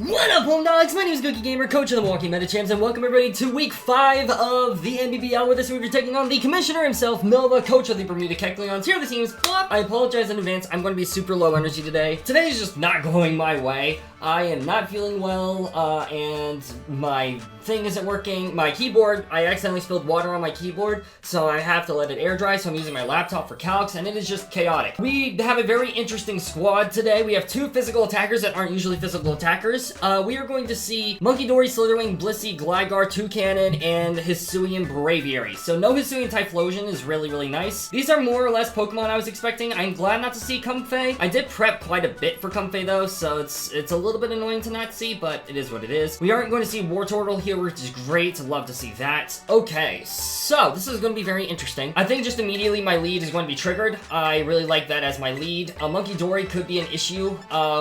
What up, Homedawgs? My name is Gokey Gamer, coach of the Milwaukee Medichams, and welcome everybody to week 5 of the NBBL, where this week we're taking on the commissioner himself, Milva, coach of the Bermuda Kekleons. Here are the teams. Flop. I apologize in advance. I'm going to be super low energy today. Today is just not going my way. I am not feeling well, and my thing isn't working. My keyboard, I accidentally spilled water on my keyboard, so I have to let it air dry, so I'm using my laptop for calcs, and it is just chaotic. We have a very interesting squad today. We have 2 physical attackers that aren't usually physical attackers. We are going to see Monkey Dory, Slitherwing, Blissey, Gligar, Toucanon, and HISUIAN Braviary. So no HISUIAN Typhlosion is really nice. These are more or less Pokemon I was expecting. I'm glad not to see Comfey. I did prep quite a bit for Comfey though, so it's a little bit annoying to not see, but it is what it is. We aren't going to see Wartortle here, which is great. Love to see that. Okay, so this is going to be very interesting. I think just immediately my lead is going to be triggered. I really like that as my lead. Monkey Dory could be an issue.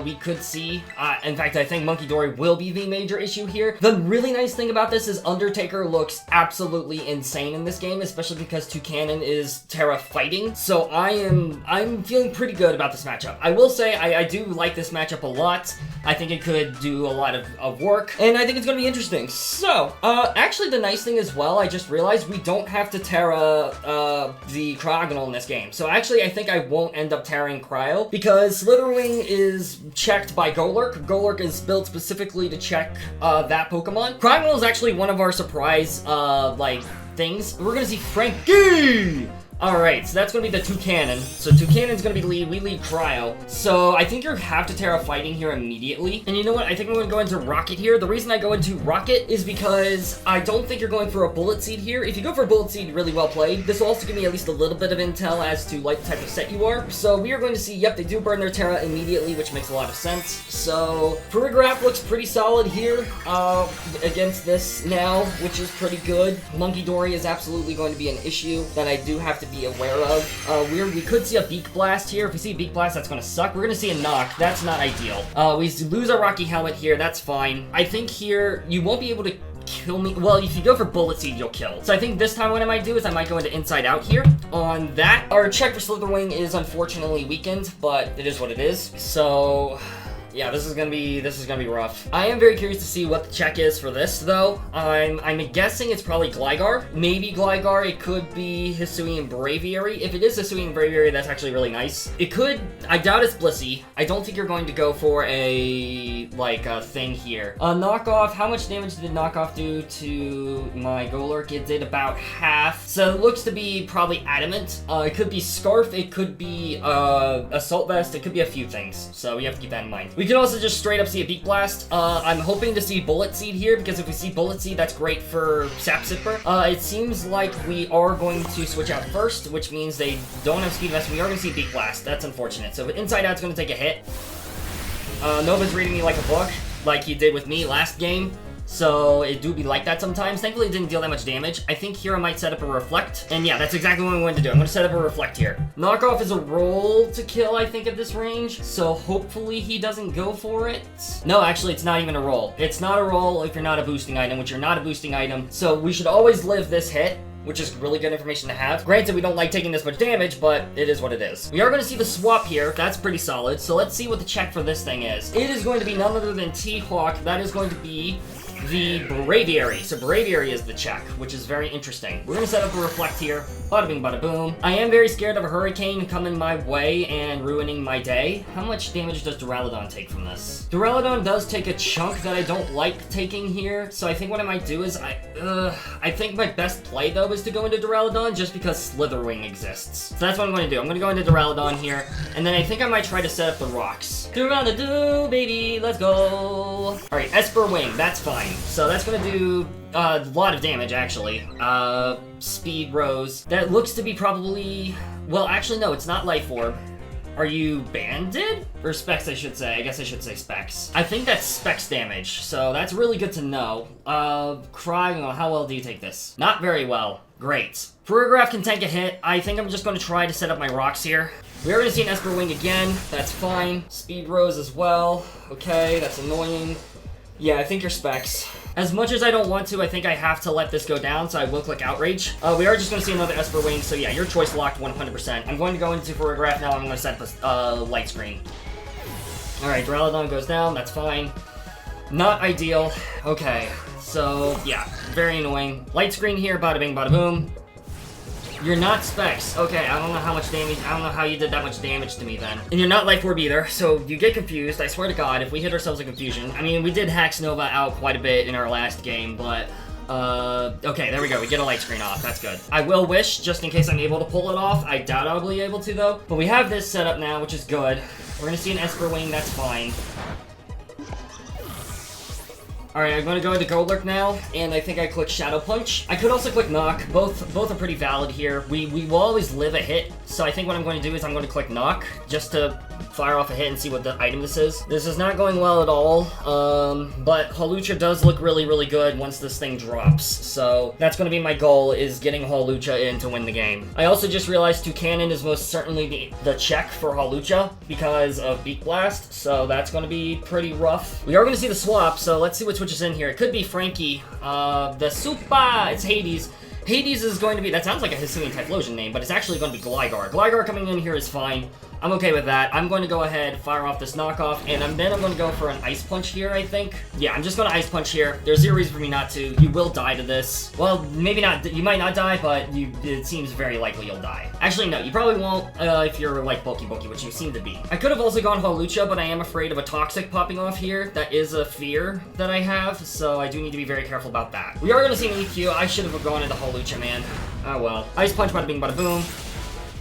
We could see. In fact, I think Monkey Dory will be the major issue here. The really nice thing about this is Undertaker looks absolutely insane in this game, especially because Toucanon is Terra fighting. So I'm feeling pretty good about this matchup. I will say I do like this matchup a lot. I think it could do a lot of work, and I think it's going to be interesting. So, actually the nice thing as well, I just realized we don't have to Terra the Cryogonal in this game. So actually I think I won't end up Terraing Cryo, because Slitherwing is checked by Golurk. Golurk is built specifically to check that Pokemon. Cryogonal is actually one of our surprise, things. We're gonna see Frankie! Alright, so that's going to be the Toucanon. So Toucanon's going to be lead, we lead Cryo. So I think you have to Terra Fighting here immediately. And you know what, I think I'm going to go into Rocket here. The reason I go into Rocket is because I don't think you're going for a Bullet Seed here. If you go for a Bullet Seed, really well played. This will also give me at least a little bit of intel as to like the type of set you are. So we are going to see, yep, they do burn their Terra immediately, which makes a lot of sense. So Paragraph looks pretty solid here against this now, which is pretty good. Monkey Dory is absolutely going to be an issue that I do have to be aware of. We could see a Beak Blast here. If we see a Beak Blast, that's going to suck. We're going to see a Knock. That's not ideal. We lose our Rocky Helmet here. That's fine. I think here, you won't be able to kill me. Well, if you go for Bullet Seed, you'll kill. So I think this time what I might do is I might go into Inside Out here. On that, our check for Slitherwing is unfortunately weakened, but it is what it is. So yeah, this is gonna be rough. I am very curious to see what the check is for this, though. I'm guessing it's probably Gligar. Maybe Gligar. It could be HISUIAN Braviary. If it is HISUIAN Braviary, that's actually really nice. It could. I doubt it's Blissey. I don't think you're going to go for a thing here. Knockoff. How much damage did Knockoff do to my Golurk? It did about half. So it looks to be probably Adamant. It could be Scarf. It could be Assault Vest. It could be a few things. So we have to keep that in mind. We could also just straight up see a Beak Blast. I'm hoping to see Bullet Seed here, because if we see Bullet Seed, that's great for Sap Sipper. It seems like we are going to switch out first, which means they don't have Speed Vest. We are going to see Beak Blast. That's unfortunate. So Inside Out's going to take a hit. Nova's reading me like a book, like he did with me last game. So it do be like that sometimes. Thankfully, it didn't deal that much damage. I think here I might set up a Reflect. And yeah, that's exactly what I'm going to do. I'm going to set up a Reflect here. Knockoff is a roll to kill, I think, at this range. So hopefully he doesn't go for it. No, actually, it's not even a roll. It's not a roll if you're not a boosting item, which you're not a boosting item. So we should always live this hit, which is really good information to have. Granted, we don't like taking this much damage, but it is what it is. We are going to see the swap here. That's pretty solid. So let's see what the check for this thing is. It is going to be none other than T-Hawk. That is going to be the Braviary. So Braviary is the check, which is very interesting. We're gonna set up a Reflect here. Bada bing, bada boom. I am very scared of a Hurricane coming my way and ruining my day. How much damage does Duraludon take from this? Duraludon does take a chunk that I don't like taking here, so I think what I might do is I think my best play though is to go into Duraludon just because Slitherwing exists. So that's what I'm going to do. I'm going to go into Duraludon here, and then I think I might try to set up the rocks. Duraludon, baby, let's go. Alright, Esper Wing, that's fine. So that's going to do a lot of damage, actually. Speed Rose. That looks to be probably... Well, actually, no, it's not Life Orb. Are you Banded? Or Specs, I should say. I guess I should say Specs. I think that's Specs damage, so that's really good to know. Cryogonal, how well do you take this? Not very well. Great. Paragraph can tank a hit. I think I'm just going to try to set up my rocks here. We are going to see an Esper Wing again. That's fine. Speed Rose as well. Okay, that's annoying. Yeah, I think you're Specs. As much as I don't want to, I think I have to let this go down, so I will click Outrage. We are just going to see another Esper Wing, so yeah, your choice locked 100%. I'm going to go into Paragraph now, I'm going to set up a light screen. Alright, Duraludon goes down, that's fine. Not ideal. Okay, so yeah, very annoying. Light screen here, bada bing, bada boom. You're not Specs. Okay, I don't know how much damage, I don't know how you did that much damage to me then. And you're not Life Orb either, so you get confused. I swear to God, if we hit ourselves in confusion. I mean, we did Hax Nova out quite a bit in our last game, but okay, there we go. We get a light screen off. That's good. I will wish, just in case I'm able to pull it off. I doubt I'll be able to, though. But we have this set up now, which is good. We're gonna see an Esper Wing. That's fine. Alright, I'm gonna go into Golurk now, and I think I click Shadow Punch. I could also click Knock. Both are pretty valid here. We will always live a hit, so I think what I'm going to do is I'm going to click Knock, just to fire off a hit and see what the item this is. This is not going well at all, but Hawlucha does look really, really good once this thing drops, so that's going to be my goal, is getting Hawlucha in to win the game. I also just realized Toucannon is most certainly the check for Hawlucha because of Beak Blast, so that's going to be pretty rough. We are going to see the swap, so let's see what switches in here. It could be Frankie, the Supa, it's Hades. Hades is going to be, that sounds like a HISUIAN Typhlosion name, but it's actually going to be Gligar. Gligar coming in here is fine. I'm okay with that. I'm going to go ahead, fire off this knockoff, and then I'm going to go for an Ice Punch here, I think. Yeah, I'm just going to Ice Punch here. There's zero reason for me not to. You will die to this. Well, maybe not. You might not die, but it seems very likely you'll die. Actually, no, you probably won't if you're like Bulky, which you seem to be. I could have also gone Hawlucha, but I am afraid of a Toxic popping off here. That is a fear that I have, so I do need to be very careful about that. We are going to see an EQ. I should have gone into Hawlucha, man. Oh well. Ice Punch, bada bing, bada boom.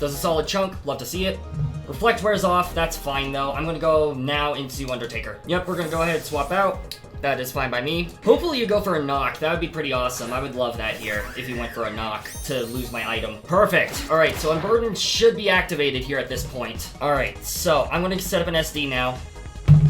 Does a solid chunk. Love to see it. Reflect wears off. That's fine, though. I'm going to go now into Undertaker. Yep, we're going to go ahead and swap out. That is fine by me. Hopefully you go for a knock. That would be pretty awesome. I would love that here if you went for a knock to lose my item. Perfect. All right, so Unburden should be activated here at this point. All right, so I'm going to set up an SD now.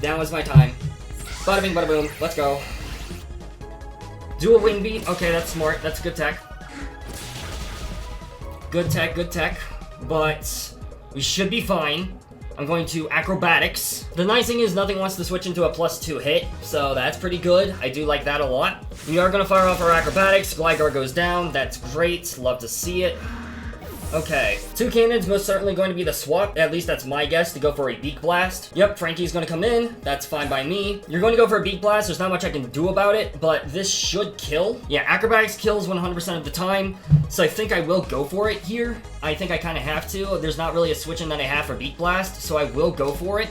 That was my time. Bada bing, bada boom. Let's go. Do a Wing Beat. Okay, that's smart. That's good tech. Good tech, good tech. But we should be fine. I'm going to Acrobatics. The nice thing is nothing wants to switch into a +2 hit, so that's pretty good. I do like that a lot. We are going to fire off our Acrobatics. Gligar goes down. That's great. Love to see it. Okay. Toucannon's most certainly going to be the swap. At least that's my guess, to go for a Beak Blast. Yep, Frankie's going to come in. That's fine by me. You're going to go for a Beak Blast. There's not much I can do about it, but this should kill. Yeah, Acrobatics kills 100% of the time, so I think I will go for it here. I think I kind of have to. There's not really a switch in that I have for Beak Blast, so I will go for it.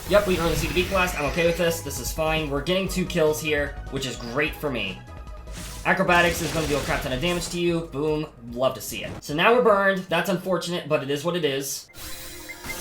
Yep, we already see the Beak Blast. I'm okay with this. This is fine. We're getting 2 kills here, which is great for me. Acrobatics is going to deal a crap ton of damage to you. Boom. Love to see it. So now we're burned. That's unfortunate, but it is what it is.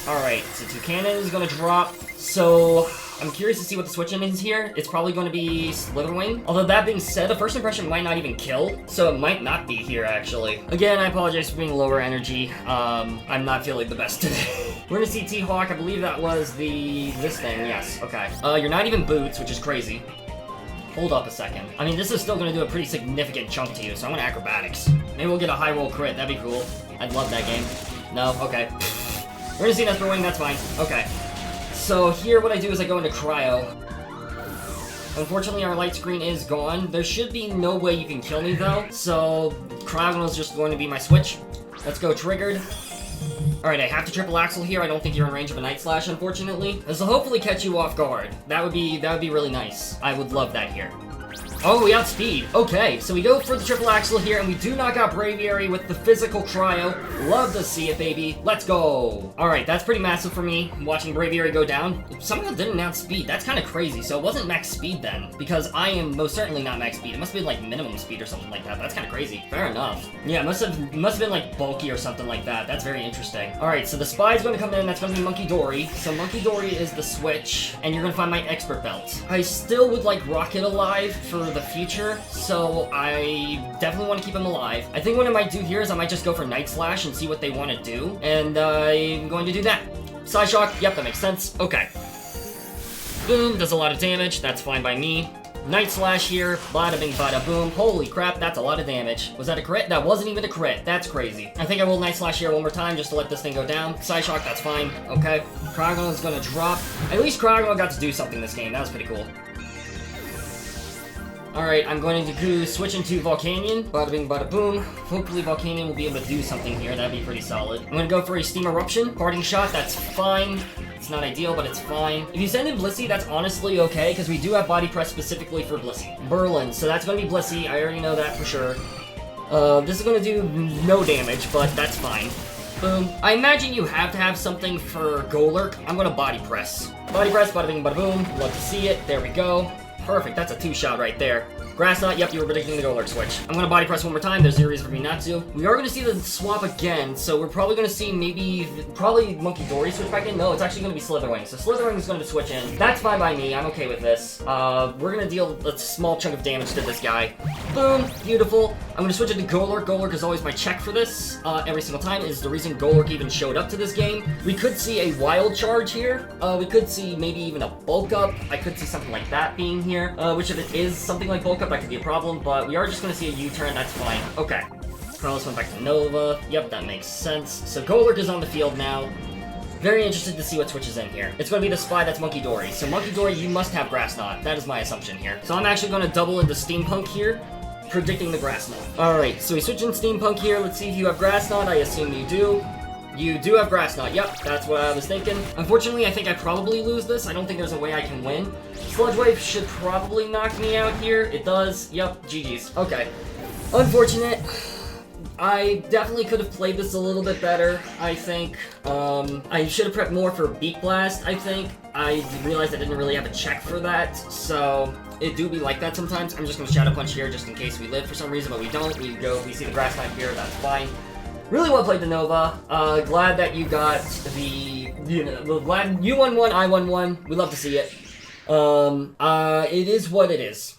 Alright, so Toucannon is going to drop. So I'm curious to see what the switch in is here. It's probably going to be Slitherwing. Although that being said, the first impression might not even kill, so it might not be here, actually. Again, I apologize for being lower energy. I'm not feeling the best today. We're going to see T-Hawk. I believe that was this thing. Yes, okay. You're not even Boots, which is crazy. Hold up a second. I mean, this is still going to do a pretty significant chunk to you, so I'm going to Acrobatics. Maybe we'll get a high roll crit. That'd be cool. I'd love that game. No? Okay. We're going to see an Esper Wing. That's fine. Okay. So here what I do is I go into Cryo. Unfortunately, our light screen is gone. There should be no way you can kill me, though. So Cryo is just going to be my switch. Let's go Triggered. Alright, I have to triple axle here. I don't think you're in range of a Night Slash, unfortunately. This will hopefully catch you off guard. That would be really nice. I would love that here. Oh, we outspeed. Okay, so we go for the triple axle here, and we do knock out Braviary with the physical Cryo. Love to see it, baby. Let's go. Alright, that's pretty massive for me, watching Braviary go down. Somehow didn't outspeed. That's kind of crazy. So it wasn't max speed then, because I am most certainly not max speed. It must have been like minimum speed or something like that. That's kind of crazy. Fair enough. Yeah, it must have been like bulky or something like that. That's very interesting. Alright, so the spy's going to come in. That's going to be Monkey Dory. So Monkey Dory is the switch, and you're going to find my Expert Belt. I still would like Rocket alive for the future, so I definitely want to keep him alive. I think what I might do here is I might just go for Night Slash and see what they want to do, and I'm going to do that. Side Shock, yep, that makes sense. Okay. Boom, does a lot of damage. That's fine by me. Night Slash here, bada bing bada boom. Holy crap, that's a lot of damage. Was that a crit? That wasn't even a crit. That's crazy. I think I will Night Slash here one more time just to let this thing go down. Side Shock, that's fine. Okay. Cryogonal is going to drop. At least Cryogonal got to do something this game. That was pretty cool. Alright, I'm going to switch into Volcanion. Bada bing, bada boom. Hopefully Volcanion will be able to do something here. That'd be pretty solid. I'm going to go for a Steam Eruption. Parting Shot, that's fine. It's not ideal, but it's fine. If you send in Blissey, that's honestly okay, because we do have body press specifically for Blissey. Berlin, so that's going to be Blissey. I already know that for sure. This is going to do no damage, but that's fine. Boom. I imagine you have to have something for Golurk. I'm going to body press. Body press, bada bing, bada boom. Love to see it. There we go. Perfect. That's a 2-shot right there. Grass Knot, yep, you were predicting the Golurk switch. I'm gonna body press one more time, there's zero reason for me not to. We are gonna see the swap again, so we're probably gonna see probably Monkey Dory switch back in. No, it's actually gonna be Slitherwing. So Slitherwing is gonna switch in. That's fine by me, I'm okay with this. We're gonna deal a small chunk of damage to this guy. Boom, beautiful. I'm gonna switch it to Golurk. Golurk is always my check for this, every single time. Is the reason Golurk even showed up to this game. We could see a Wild Charge here. We could see maybe even a Bulk Up. I could see something like that being here, which if it is something like Bulk Up, that could be a problem, but we are just going to see a U-turn, that's fine. Okay. Carlos went back to Nova. Yep, that makes sense. So Golurk is on the field now. Very interested to see what switches in here. It's going to be the spy that's Monkey Dory. So Monkey Dory, you must have Grass Knot. That is my assumption here. So I'm actually going to double into Steampunk here, predicting the Grass Knot. Alright, so we switch in Steampunk here. Let's see if you have Grass Knot. I assume you do. You do have Grass Knot. Yep, that's what I was thinking. Unfortunately, I think I probably lose this. I don't think there's a way I can win. Sludge Wave should probably knock me out here. It does. Yep, GG's. Okay. Unfortunate. I definitely could have played this a little bit better, I think. I should have prepped more for Beak Blast, I think. I realized I didn't really have a check for that, so it do be like that sometimes. I'm just going to Shadow Punch here just in case we live for some reason, but we don't. We see the Grass Knot here, that's fine. Really well played the Nova. Glad that you got glad you won one, I won one. We love to see it. It is what it is.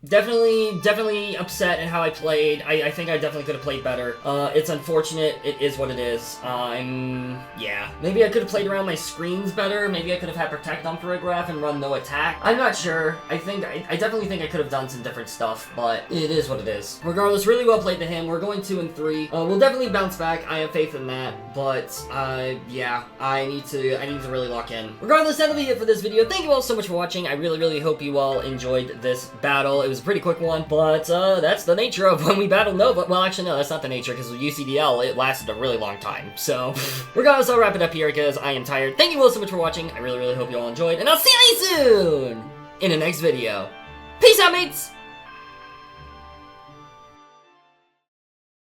Definitely upset at how I played. I think I definitely could have played better. It's unfortunate. It is what it is. Yeah. Maybe I could have played around my screens better. Maybe I could have had Protect on Paragraph and run no attack. I'm not sure. I definitely think I could have done some different stuff, but it is what it is. Regardless, really well played to him. We're going 2 and 3. We'll definitely bounce back. I have faith in that, but yeah, I need to really lock in. Regardless, that'll be it for this video. Thank you all so much for watching. I really hope you all enjoyed this battle. It was a pretty quick one, but that's the nature of when we battle Nova. Well, actually, no, that's not the nature, because with UCDL, it lasted a really long time. So, regardless, I'll wrap it up here, because I am tired. Thank you all so much for watching. I really hope you all enjoyed, and I'll see you soon in the next video. Peace out, mates!